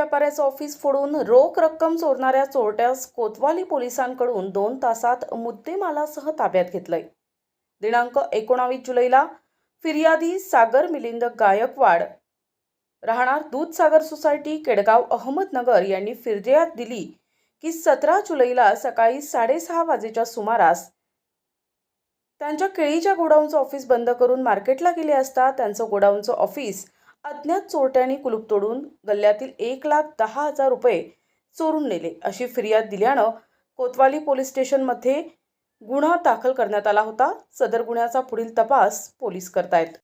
व्यापाऱ्याचं office फोडून रोख रक्कम चोरणाऱ्या चोरट्यास कोतवाली पोलिसांकडून 2 तासात मुद्देमालासह ताब्यात घेतलंय। दिनांक 19 जुलैला फिर्यादी सागर मिलिंद गायकवाड राहणार दूधसागर सोसायटी केडगाव अहमदनगर यांनी फिर्याद दिली की 17 जुलैला सकाळी 6:30 वाजेच्या सुमारास त्यांच्या केळीच्या गोडाऊनचं ऑफिस बंद करून मार्केटला गेले असता त्यांचं गोडाऊनचं ऑफिस अज्ञात चोरट्यांनी कुलूप तोडून गल्ल्यातील 1,10,000 रुपये चोरून नेले अशी फिर्याद दिल्यानं कोतवाली पोलीस स्टेशनमध्ये गुन्हा दाखल करण्यात आला होता। सदर गुन्ह्याचा पुढील तपास पोलीस करतायत।